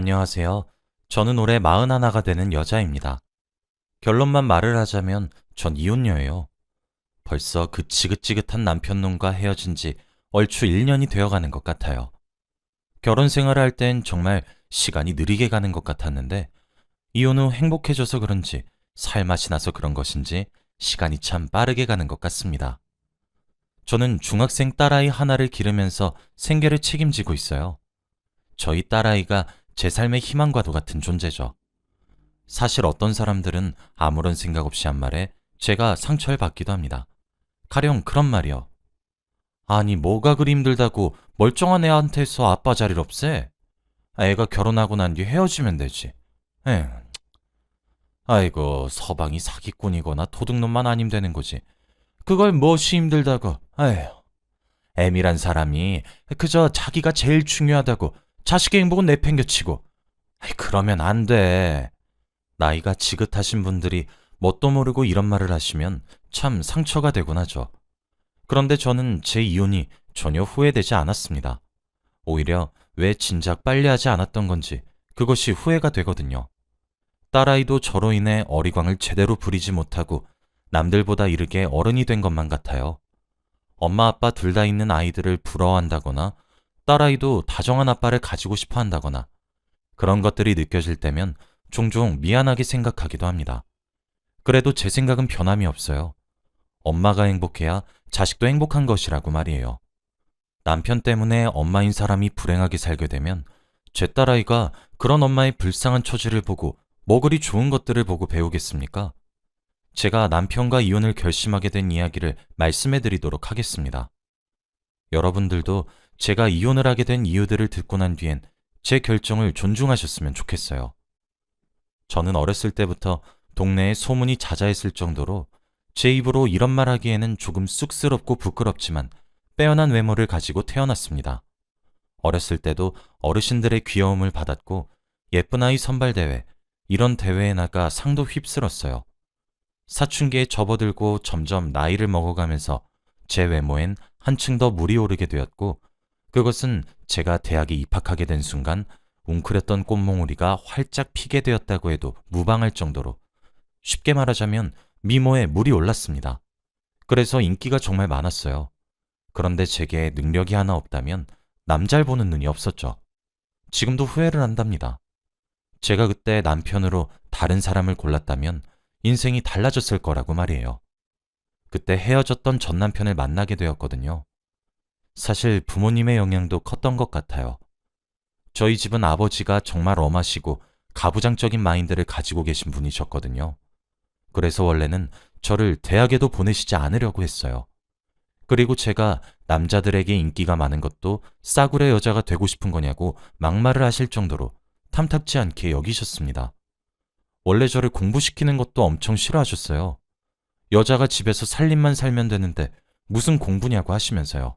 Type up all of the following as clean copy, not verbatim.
안녕하세요. 저는 올해 41가 되는 여자입니다. 결론만 말을 하자면 전 이혼녀예요. 벌써 그 지긋지긋한 남편놈과 헤어진 지 얼추 1년이 되어가는 것 같아요. 결혼 생활을 할 땐 정말 시간이 느리게 가는 것 같았는데 이혼 후 행복해져서 그런지 살맛이 나서 그런 것인지 시간이 참 빠르게 가는 것 같습니다. 저는 중학생 딸아이 하나를 기르면서 생계를 책임지고 있어요. 저희 딸아이가 제 삶의 희망과도 같은 존재죠. 사실 어떤 사람들은 아무런 생각 없이 한 말에 제가 상처를 받기도 합니다. 가령 그런 말이요. 아니 뭐가 그리 힘들다고 멀쩡한 애한테서 아빠 자리를 없애? 애가 결혼하고 난 뒤 헤어지면 되지. 에, 아이고 서방이 사기꾼이거나 도둑놈만 아님 되는 거지. 그걸 무엇이 힘들다고. 아휴, 애미란 사람이 그저 자기가 제일 중요하다고 자식의 행복은 내팽겨치고. 그러면 안 돼. 나이가 지긋하신 분들이 뭣도 모르고 이런 말을 하시면 참 상처가 되곤 하죠. 그런데 저는 제 이혼이 전혀 후회되지 않았습니다. 오히려 왜 진작 빨리 하지 않았던 건지 그것이 후회가 되거든요. 딸아이도 저로 인해 어리광을 제대로 부리지 못하고 남들보다 이르게 어른이 된 것만 같아요. 엄마 아빠 둘 다 있는 아이들을 부러워한다거나 딸아이도 다정한 아빠를 가지고 싶어 한다거나 그런 것들이 느껴질 때면 종종 미안하게 생각하기도 합니다. 그래도 제 생각은 변함이 없어요. 엄마가 행복해야 자식도 행복한 것이라고 말이에요. 남편 때문에 엄마인 사람이 불행하게 살게 되면 제 딸아이가 그런 엄마의 불쌍한 처지를 보고 뭐 그리 좋은 것들을 보고 배우겠습니까? 제가 남편과 이혼을 결심하게 된 이야기를 말씀해 드리도록 하겠습니다. 여러분들도 제가 이혼을 하게 된 이유들을 듣고 난 뒤엔 제 결정을 존중하셨으면 좋겠어요. 저는 어렸을 때부터 동네에 소문이 자자했을 정도로 제 입으로 이런 말 하기에는 조금 쑥스럽고 부끄럽지만 빼어난 외모를 가지고 태어났습니다. 어렸을 때도 어르신들의 귀여움을 받았고 예쁜 아이 선발대회, 이런 대회에 나가 상도 휩쓸었어요. 사춘기에 접어들고 점점 나이를 먹어가면서 제 외모엔 한층 더 물이 오르게 되었고 그것은 제가 대학에 입학하게 된 순간 웅크렸던 꽃몽우리가 활짝 피게 되었다고 해도 무방할 정도로 쉽게 말하자면 미모에 물이 올랐습니다. 그래서 인기가 정말 많았어요. 그런데 제게 능력이 하나 없다면 남잘 보는 눈이 없었죠. 지금도 후회를 한답니다. 제가 그때 남편으로 다른 사람을 골랐다면 인생이 달라졌을 거라고 말이에요. 그때 헤어졌던 전 남편을 만나게 되었거든요. 사실 부모님의 영향도 컸던 것 같아요. 저희 집은 아버지가 정말 엄하시고 가부장적인 마인드를 가지고 계신 분이셨거든요. 그래서 원래는 저를 대학에도 보내시지 않으려고 했어요. 그리고 제가 남자들에게 인기가 많은 것도 싸구려 여자가 되고 싶은 거냐고 막말을 하실 정도로 탐탁지 않게 여기셨습니다. 원래 저를 공부시키는 것도 엄청 싫어하셨어요. 여자가 집에서 살림만 살면 되는데 무슨 공부냐고 하시면서요.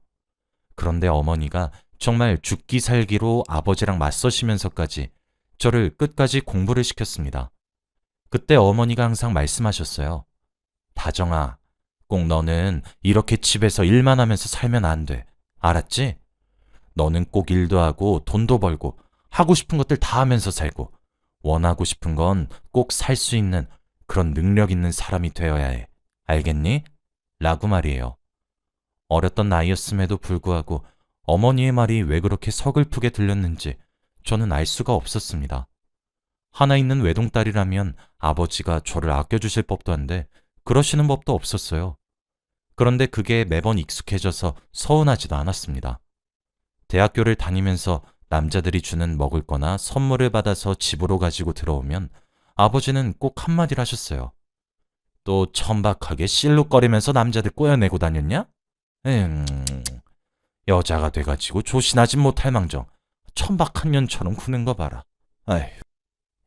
그런데 어머니가 정말 죽기 살기로 아버지랑 맞서시면서까지 저를 끝까지 공부를 시켰습니다. 그때 어머니가 항상 말씀하셨어요. 다정아, 꼭 너는 이렇게 집에서 일만 하면서 살면 안 돼. 알았지? 너는 꼭 일도 하고 돈도 벌고 하고 싶은 것들 다 하면서 살고 원하고 싶은 건 꼭 살 수 있는 그런 능력 있는 사람이 되어야 해. 알겠니? 라고 말이에요. 어렸던 나이였음에도 불구하고 어머니의 말이 왜 그렇게 서글프게 들렸는지 저는 알 수가 없었습니다. 하나 있는 외동딸이라면 아버지가 저를 아껴주실 법도 한데 그러시는 법도 없었어요. 그런데 그게 매번 익숙해져서 서운하지도 않았습니다. 대학교를 다니면서 남자들이 주는 먹을 거나 선물을 받아서 집으로 가지고 들어오면 아버지는 꼭 한마디를 하셨어요. 또 천박하게 실룩거리면서 남자들 꼬여내고 다녔냐? 음, 여자가 돼가지고 조신하진 못할 망정 천박한 년처럼 구는 거 봐라. 아휴,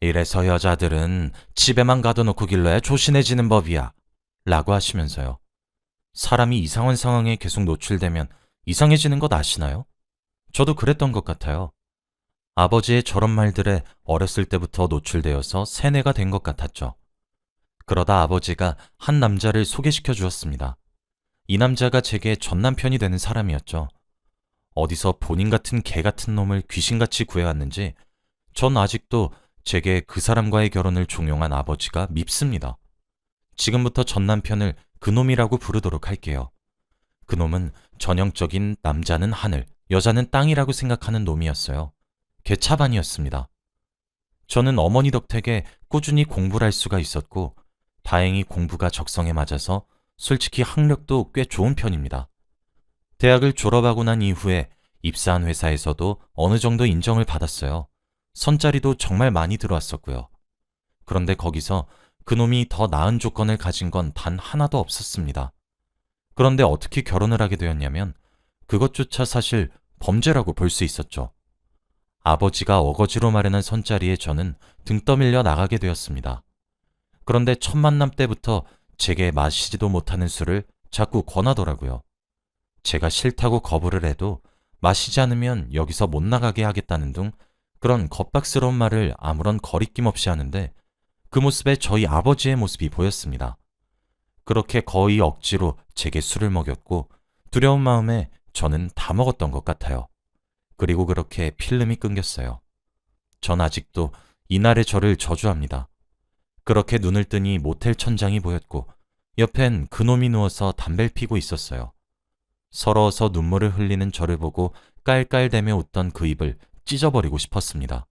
이래서 여자들은 집에만 가둬놓고 길러야 조신해지는 법이야. 라고 하시면서요. 사람이 이상한 상황에 계속 노출되면 이상해지는 것 아시나요? 저도 그랬던 것 같아요. 아버지의 저런 말들에 어렸을 때부터 노출되어서 세뇌가 된 것 같았죠. 그러다 아버지가 한 남자를 소개시켜 주었습니다. 이 남자가 제게 전 남편이 되는 사람이었죠. 어디서 본인 같은 개 같은 놈을 귀신같이 구해왔는지 전 아직도 제게 그 사람과의 결혼을 종용한 아버지가 밉습니다. 지금부터 전 남편을 그놈이라고 부르도록 할게요. 그놈은 전형적인 남자는 하늘, 여자는 땅이라고 생각하는 놈이었어요. 개차반이었습니다. 저는 어머니 덕택에 꾸준히 공부를 할 수가 있었고, 다행히 공부가 적성에 맞아서 솔직히 학력도 꽤 좋은 편입니다. 대학을 졸업하고 난 이후에 입사한 회사에서도 어느 정도 인정을 받았어요. 선자리도 정말 많이 들어왔었고요. 그런데 거기서 그놈이 더 나은 조건을 가진 건 단 하나도 없었습니다. 그런데 어떻게 결혼을 하게 되었냐면 그것조차 사실 범죄라고 볼 수 있었죠. 아버지가 어거지로 마련한 선자리에 저는 등 떠밀려 나가게 되었습니다. 그런데 첫 만남 때부터 제게 마시지도 못하는 술을 자꾸 권하더라고요. 제가 싫다고 거부를 해도 마시지 않으면 여기서 못 나가게 하겠다는 등 그런 겁박스러운 말을 아무런 거리낌 없이 하는데 그 모습에 저희 아버지의 모습이 보였습니다. 그렇게 거의 억지로 제게 술을 먹였고 두려운 마음에 저는 다 먹었던 것 같아요. 그리고 그렇게 필름이 끊겼어요. 전 아직도 이날의 저를 저주합니다. 그렇게 눈을 뜨니 모텔 천장이 보였고 옆엔 그놈이 누워서 담배를 피고 있었어요. 서러워서 눈물을 흘리는 저를 보고 깔깔대며 웃던 그 입을 찢어버리고 싶었습니다.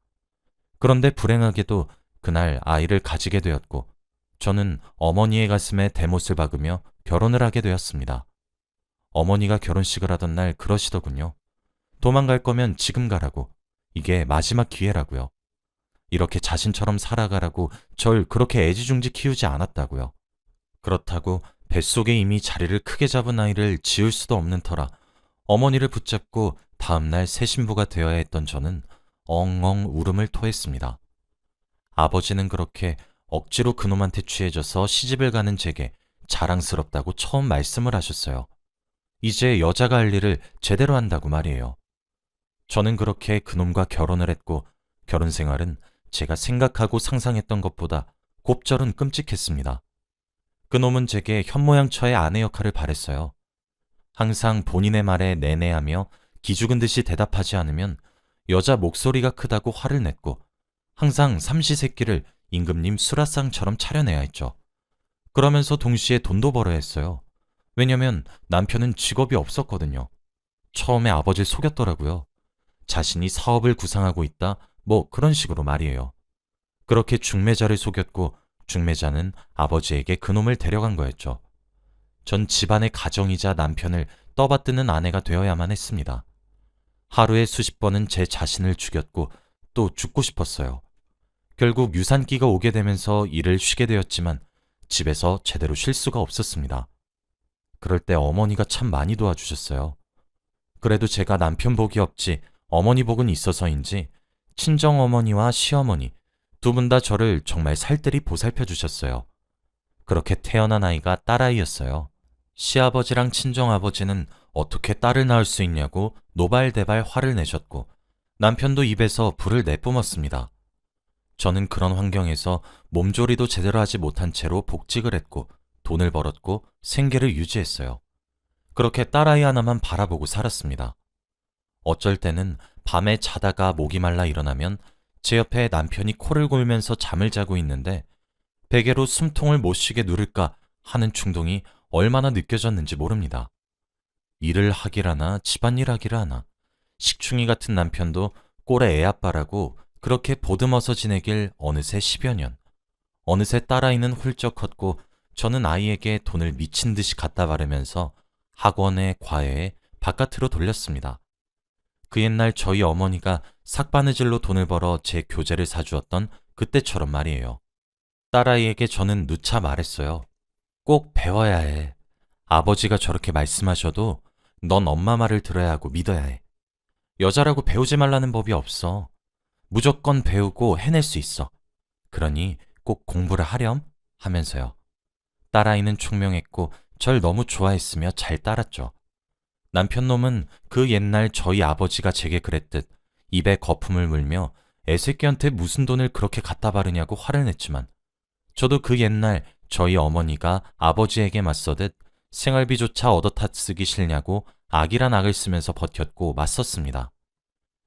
그런데 불행하게도 그날 아이를 가지게 되었고 저는 어머니의 가슴에 대못을 박으며 결혼을 하게 되었습니다. 어머니가 결혼식을 하던 날 그러시더군요. 도망갈 거면 지금 가라고. 이게 마지막 기회라고요. 이렇게 자신처럼 살아가라고 절 그렇게 애지중지 키우지 않았다고요. 그렇다고 뱃속에 이미 자리를 크게 잡은 아이를 지울 수도 없는 터라 어머니를 붙잡고 다음날 새 신부가 되어야 했던 저는 엉엉 울음을 토했습니다. 아버지는 그렇게 억지로 그놈한테 취해져서 시집을 가는 제게 자랑스럽다고 처음 말씀을 하셨어요. 이제 여자가 할 일을 제대로 한다고 말이에요. 저는 그렇게 그놈과 결혼을 했고 결혼 생활은 제가 생각하고 상상했던 것보다 곱절은 끔찍했습니다. 그놈은 제게 현모양처의 아내 역할을 바랬어요. 항상 본인의 말에 내내하며 기죽은 듯이 대답하지 않으면 여자 목소리가 크다고 화를 냈고 항상 삼시세끼를 임금님 수라상처럼 차려내야 했죠. 그러면서 동시에 돈도 벌어야 했어요. 왜냐면 남편은 직업이 없었거든요. 처음에 아버지를 속였더라고요. 자신이 사업을 구상하고 있다, 뭐 그런 식으로 말이에요. 그렇게 중매자를 속였고 중매자는 아버지에게 그놈을 데려간 거였죠. 전 집안의 가정이자 남편을 떠받드는 아내가 되어야만 했습니다. 하루에 수십 번은 제 자신을 죽였고 또 죽고 싶었어요. 결국 유산기가 오게 되면서 일을 쉬게 되었지만 집에서 제대로 쉴 수가 없었습니다. 그럴 때 어머니가 참 많이 도와주셨어요. 그래도 제가 남편 복이 없지 어머니 복은 있어서인지 친정어머니와 시어머니 두 분 다 저를 정말 살뜰히 보살펴 주셨어요. 그렇게 태어난 아이가 딸아이였어요. 시아버지랑 친정아버지는 어떻게 딸을 낳을 수 있냐고 노발대발 화를 내셨고 남편도 입에서 불을 내뿜었습니다. 저는 그런 환경에서 몸조리도 제대로 하지 못한 채로 복직을 했고 돈을 벌었고 생계를 유지했어요. 그렇게 딸아이 하나만 바라보고 살았습니다. 어쩔 때는 밤에 자다가 목이 말라 일어나면 제 옆에 남편이 코를 골면서 잠을 자고 있는데 베개로 숨통을 못 쉬게 누를까 하는 충동이 얼마나 느껴졌는지 모릅니다. 일을 하길 하나 집안일 하길 하나 식충이 같은 남편도 꼴에 애아빠라고 그렇게 보듬어서 지내길 어느새 10여 년. 어느새 딸아이는 훌쩍 컸고 저는 아이에게 돈을 미친 듯이 갖다 바르면서 학원에 과외에 바깥으로 돌렸습니다. 그 옛날 저희 어머니가 삭바느질로 돈을 벌어 제 교재를 사주었던 그때처럼 말이에요. 딸아이에게 저는 누차 말했어요. 꼭 배워야 해. 아버지가 저렇게 말씀하셔도 넌 엄마 말을 들어야 하고 믿어야 해. 여자라고 배우지 말라는 법이 없어. 무조건 배우고 해낼 수 있어. 그러니 꼭 공부를 하렴 하면서요. 딸아이는 총명했고 절 너무 좋아했으며 잘 따랐죠. 남편놈은 그 옛날 저희 아버지가 제게 그랬듯 입에 거품을 물며 애새끼한테 무슨 돈을 그렇게 갖다 바르냐고 화를 냈지만 저도 그 옛날 저희 어머니가 아버지에게 맞서듯 생활비조차 얻어 타쓰기 싫냐고 악이란 악을 쓰면서 버텼고 맞섰습니다.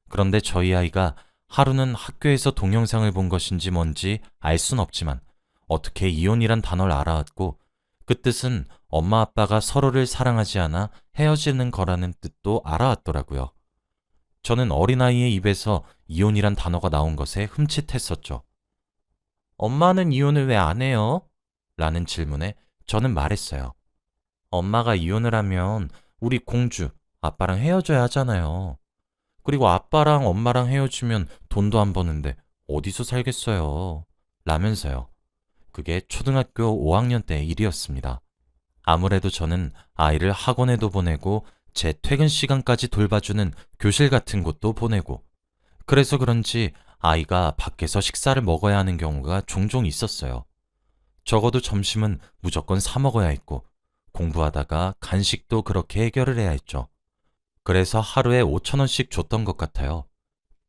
그런데 저희 아이가 하루는 학교에서 동영상을 본 것인지 뭔지 알 순 없지만 어떻게 이혼이란 단어를 알아왔고 그 뜻은 엄마 아빠가 서로를 사랑하지 않아 헤어지는 거라는 뜻도 알아왔더라고요. 저는 어린아이의 입에서 이혼이란 단어가 나온 것에 흠칫했었죠. 엄마는 이혼을 왜 안 해요? 라는 질문에 저는 말했어요. 엄마가 이혼을 하면 우리 공주, 아빠랑 헤어져야 하잖아요. 그리고 아빠랑 엄마랑 헤어지면 돈도 안 버는데 어디서 살겠어요. 라면서요. 그게 초등학교 5학년 때 일이었습니다. 아무래도 저는 아이를 학원에도 보내고 제 퇴근 시간까지 돌봐주는 교실 같은 곳도 보내고 그래서 그런지 아이가 밖에서 식사를 먹어야 하는 경우가 종종 있었어요. 적어도 점심은 무조건 사 먹어야 했고 공부하다가 간식도 그렇게 해결을 해야 했죠. 그래서 하루에 5,000원씩 줬던 것 같아요.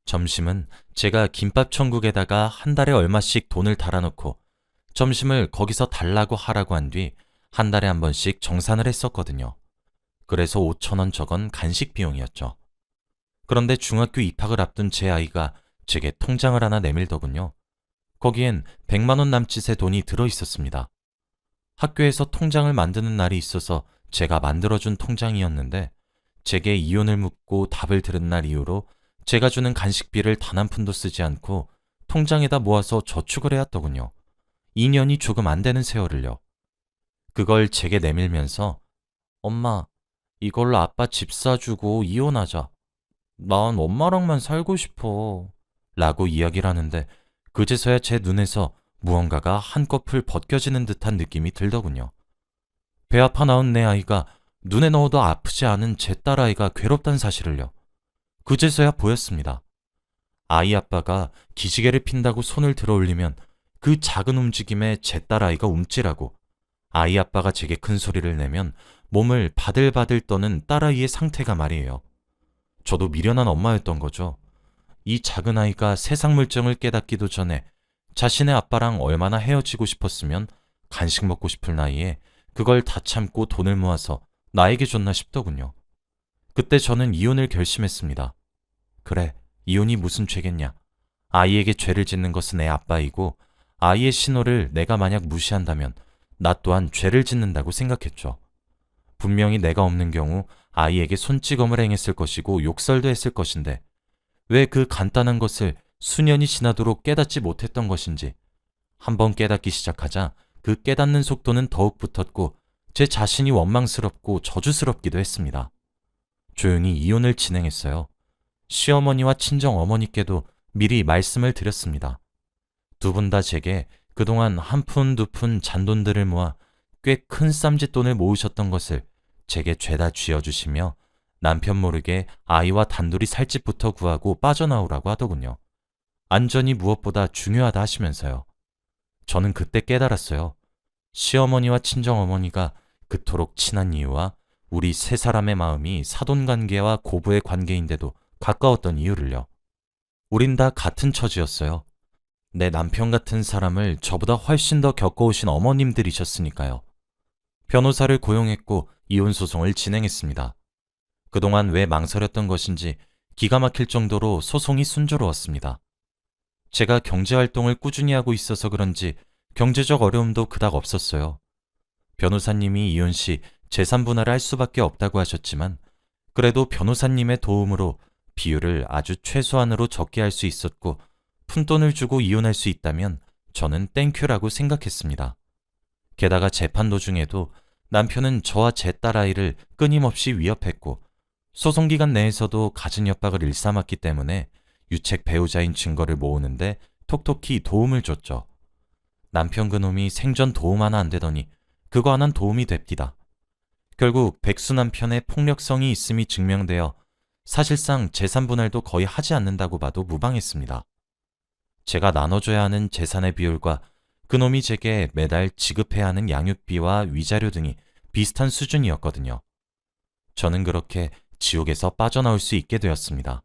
점심은 제가 김밥 천국에다가 한 달에 얼마씩 돈을 달아놓고 점심을 거기서 달라고 하라고 한 뒤 한 달에 한 번씩 정산을 했었거든요. 그래서 5,000원 저건 간식 비용이었죠. 그런데 중학교 입학을 앞둔 제 아이가 제게 통장을 하나 내밀더군요. 거기엔 100만 원 남짓의 돈이 들어 있었습니다. 학교에서 통장을 만드는 날이 있어서 제가 만들어준 통장이었는데 제게 이혼을 묻고 답을 들은 날 이후로 제가 주는 간식비를 단 한 푼도 쓰지 않고 통장에다 모아서 저축을 해왔더군요. 2년이 조금 안 되는 세월을요. 그걸 제게 내밀면서 엄마, 이걸로 아빠 집 사주고 이혼하자. 난 엄마랑만 살고 싶어. 라고 이야기를 하는데 그제서야 제 눈에서 무언가가 한꺼풀 벗겨지는 듯한 느낌이 들더군요. 배 아파 낳은 내 아이가 눈에 넣어도 아프지 않은 제 딸아이가 괴롭다는 사실을요. 그제서야 보였습니다. 아이 아빠가 기지개를 핀다고 손을 들어 올리면 그 작은 움직임에 제 딸아이가 움찔하고 아이 아빠가 제게 큰 소리를 내면 몸을 바들바들 떠는 딸아이의 상태가 말이에요. 저도 미련한 엄마였던 거죠. 이 작은 아이가 세상 물정을 깨닫기도 전에 자신의 아빠랑 얼마나 헤어지고 싶었으면 간식 먹고 싶을 나이에 그걸 다 참고 돈을 모아서 나에게 줬나 싶더군요. 그때 저는 이혼을 결심했습니다. 그래, 이혼이 무슨 죄겠냐. 아이에게 죄를 짓는 것은 내 아빠이고 아이의 신호를 내가 만약 무시한다면 나 또한 죄를 짓는다고 생각했죠. 분명히 내가 없는 경우 아이에게 손찌검을 행했을 것이고 욕설도 했을 것인데 왜 그 간단한 것을 수년이 지나도록 깨닫지 못했던 것인지 한번 깨닫기 시작하자 그 깨닫는 속도는 더욱 붙었고 제 자신이 원망스럽고 저주스럽기도 했습니다. 조용히 이혼을 진행했어요. 시어머니와 친정어머니께도 미리 말씀을 드렸습니다. 두 분 다 제게 그동안 한 푼 두 푼 잔돈들을 모아 꽤 큰 쌈짓돈을 모으셨던 것을 제게 죄다 쥐어주시며 남편 모르게 아이와 단둘이 살 집부터 구하고 빠져나오라고 하더군요. 안전이 무엇보다 중요하다 하시면서요. 저는 그때 깨달았어요. 시어머니와 친정어머니가 그토록 친한 이유와 우리 세 사람의 마음이 사돈관계와 고부의 관계인데도 가까웠던 이유를요. 우린 다 같은 처지였어요. 내 남편 같은 사람을 저보다 훨씬 더 겪어오신 어머님들이셨으니까요. 변호사를 고용했고 이혼소송을 진행했습니다. 그동안 왜 망설였던 것인지 기가 막힐 정도로 소송이 순조로웠습니다. 제가 경제활동을 꾸준히 하고 있어서 그런지 경제적 어려움도 그닥 없었어요. 변호사님이 이혼 시 재산 분할을 할 수밖에 없다고 하셨지만 그래도 변호사님의 도움으로 비율을 아주 최소한으로 적게 할 수 있었고 푼돈을 주고 이혼할 수 있다면 저는 땡큐라고 생각했습니다. 게다가 재판 도중에도 남편은 저와 제 딸아이를 끊임없이 위협했고 소송기간 내에서도 갖은 협박을 일삼았기 때문에 유책 배우자인 증거를 모으는데 톡톡히 도움을 줬죠. 남편 그놈이 생전 도움 하나 안 되더니 그거 하나는 도움이 됩디다. 결국 백수 남편의 폭력성이 있음이 증명되어 사실상 재산 분할도 거의 하지 않는다고 봐도 무방했습니다. 제가 나눠줘야 하는 재산의 비율과 그놈이 제게 매달 지급해야 하는 양육비와 위자료 등이 비슷한 수준이었거든요. 저는 그렇게 지옥에서 빠져나올 수 있게 되었습니다.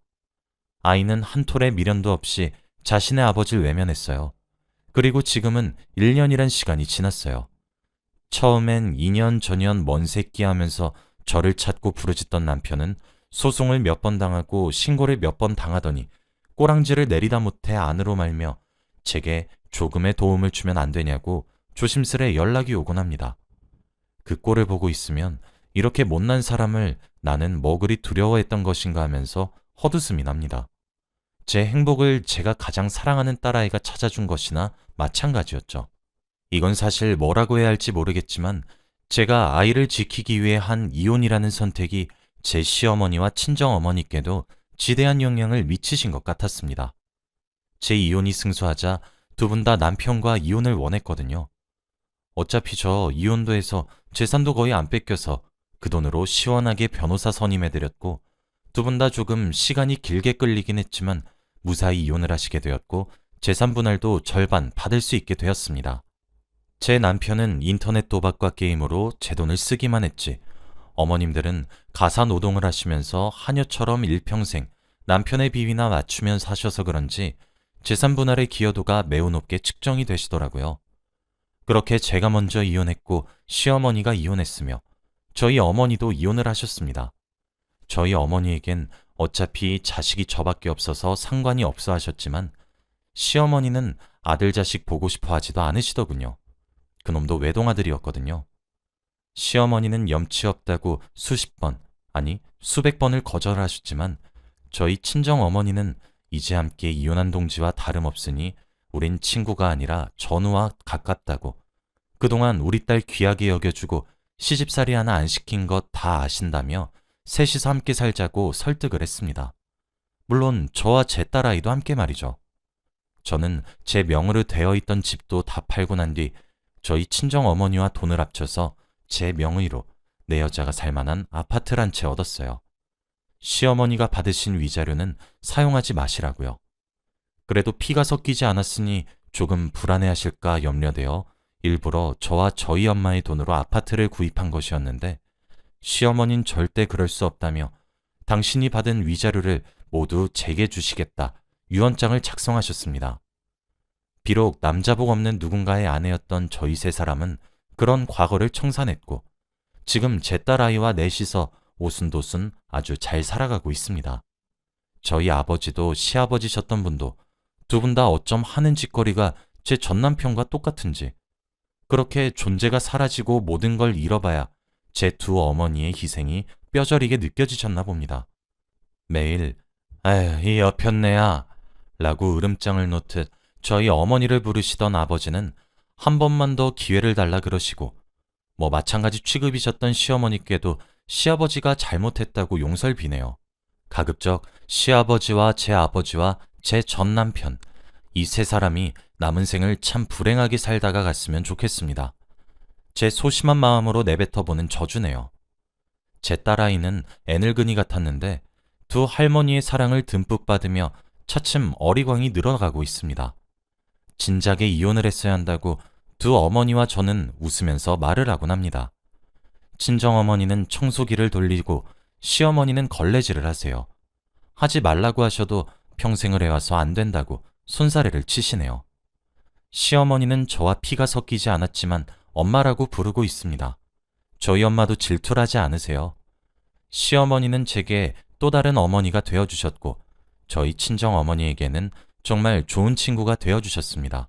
아이는 한 톨의 미련도 없이 자신의 아버지를 외면했어요. 그리고 지금은 1년이란 시간이 지났어요. 처음엔 2년 전년 먼 새끼 하면서 저를 찾고 부르짖던 남편은 소송을 몇 번 당하고 신고를 몇 번 당하더니 꼬랑지를 내리다 못해 안으로 말며 제게 조금의 도움을 주면 안 되냐고 조심스레 연락이 오곤 합니다. 그 꼴을 보고 있으면 이렇게 못난 사람을 나는 뭐 그리 두려워했던 것인가 하면서 헛웃음이 납니다. 제 행복을 제가 가장 사랑하는 딸아이가 찾아준 것이나 마찬가지였죠. 이건 사실 뭐라고 해야 할지 모르겠지만 제가 아이를 지키기 위해 한 이혼이라는 선택이 제 시어머니와 친정어머니께도 지대한 영향을 미치신 것 같았습니다. 제 이혼이 승소하자 두 분 다 남편과 이혼을 원했거든요. 어차피 저 이혼도 해서 재산도 거의 안 뺏겨서 그 돈으로 시원하게 변호사 선임해드렸고 두 분 다 조금 시간이 길게 끌리긴 했지만 무사히 이혼을 하시게 되었고 재산 분할도 절반 받을 수 있게 되었습니다. 제 남편은 인터넷 도박과 게임으로 제 돈을 쓰기만 했지 어머님들은 가사 노동을 하시면서 하녀처럼 일평생 남편의 비위나 맞추면 사셔서 그런지 재산 분할의 기여도가 매우 높게 측정이 되시더라고요. 그렇게 제가 먼저 이혼했고 시어머니가 이혼했으며 저희 어머니도 이혼을 하셨습니다. 저희 어머니에겐 어차피 자식이 저밖에 없어서 상관이 없어 하셨지만 시어머니는 아들 자식 보고 싶어 하지도 않으시더군요. 그놈도 외동아들이었거든요. 시어머니는 염치 없다고 수십 번, 아니 수백 번을 거절하셨지만 저희 친정어머니는 이제 함께 이혼한 동지와 다름없으니 우린 친구가 아니라 전우와 가깝다고 그동안 우리 딸 귀하게 여겨주고 시집살이 하나 안 시킨 것 다 아신다며 셋이서 함께 살자고 설득을 했습니다. 물론 저와 제 딸아이도 함께 말이죠. 저는 제 명의로 되어 있던 집도 다 팔고 난 뒤 저희 친정어머니와 돈을 합쳐서 제 명의로 내 여자가 살 만한 아파트를 한 채 얻었어요. 시어머니가 받으신 위자료는 사용하지 마시라고요. 그래도 피가 섞이지 않았으니 조금 불안해하실까 염려되어 일부러 저와 저희 엄마의 돈으로 아파트를 구입한 것이었는데 시어머니는 절대 그럴 수 없다며 당신이 받은 위자료를 모두 제게 주시겠다 유언장을 작성하셨습니다. 비록 남자복 없는 누군가의 아내였던 저희 세 사람은 그런 과거를 청산했고 지금 제 딸아이와 넷이서 오순도순 아주 잘 살아가고 있습니다. 저희 아버지도 시아버지셨던 분도 두 분 다 어쩜 하는 짓거리가 제 전남편과 똑같은지 그렇게 존재가 사라지고 모든 걸 잃어봐야 제 두 어머니의 희생이 뼈저리게 느껴지셨나 봅니다. 매일 "아휴 이 여편네야" 라고 으름장을 놓듯 저희 어머니를 부르시던 아버지는 한 번만 더 기회를 달라 그러시고 뭐 마찬가지 취급이셨던 시어머니께도 시아버지가 잘못했다고 용서를 비네요. 가급적 시아버지와 제 아버지와 제 전남편 이 세 사람이 남은 생을 참 불행하게 살다가 갔으면 좋겠습니다. 제 소심한 마음으로 내뱉어보는 저주네요. 제 딸아이는 애늙은이 같았는데 두 할머니의 사랑을 듬뿍 받으며 차츰 어리광이 늘어가고 있습니다. 진작에 이혼을 했어야 한다고 두 어머니와 저는 웃으면서 말을 하곤 합니다. 친정어머니는 청소기를 돌리고 시어머니는 걸레질을 하세요. 하지 말라고 하셔도 평생을 해와서 안 된다고 손사래를 치시네요. 시어머니는 저와 피가 섞이지 않았지만 엄마라고 부르고 있습니다. 저희 엄마도 질투를 하지 않으세요. 시어머니는 제게 또 다른 어머니가 되어주셨고 저희 친정어머니에게는 정말 좋은 친구가 되어주셨습니다.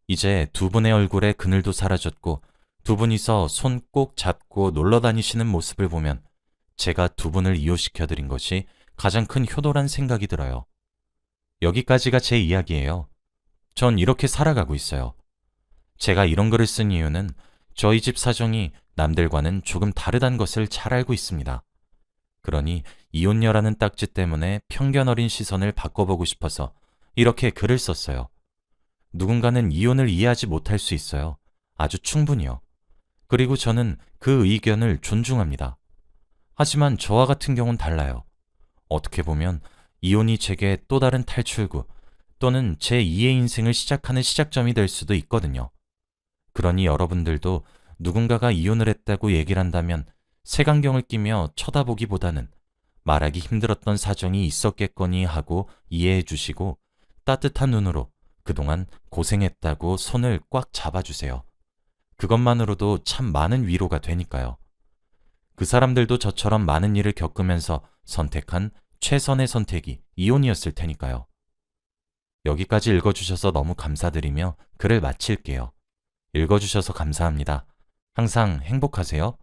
이제 두 분의 얼굴에 그늘도 사라졌고 두 분이서 손 꼭 잡고 놀러 다니시는 모습을 보면 제가 두 분을 이혼시켜드린 것이 가장 큰 효도란 생각이 들어요. 여기까지가 제 이야기예요. 전 이렇게 살아가고 있어요. 제가 이런 글을 쓴 이유는 저희 집 사정이 남들과는 조금 다르다는 것을 잘 알고 있습니다. 그러니 이혼녀라는 딱지 때문에 편견 어린 시선을 바꿔보고 싶어서 이렇게 글을 썼어요. 누군가는 이혼을 이해하지 못할 수 있어요. 아주 충분히요. 그리고 저는 그 의견을 존중합니다. 하지만 저와 같은 경우는 달라요. 어떻게 보면 이혼이 제게 또 다른 탈출구 또는 제2의 인생을 시작하는 시작점이 될 수도 있거든요. 그러니 여러분들도 누군가가 이혼을 했다고 얘기를 한다면 색안경을 끼며 쳐다보기보다는 말하기 힘들었던 사정이 있었겠거니 하고 이해해 주시고 따뜻한 눈으로 그동안 고생했다고 손을 꽉 잡아주세요. 그것만으로도 참 많은 위로가 되니까요. 그 사람들도 저처럼 많은 일을 겪으면서 선택한 최선의 선택이 이혼이었을 테니까요. 여기까지 읽어주셔서 너무 감사드리며 글을 마칠게요. 읽어주셔서 감사합니다. 항상 행복하세요.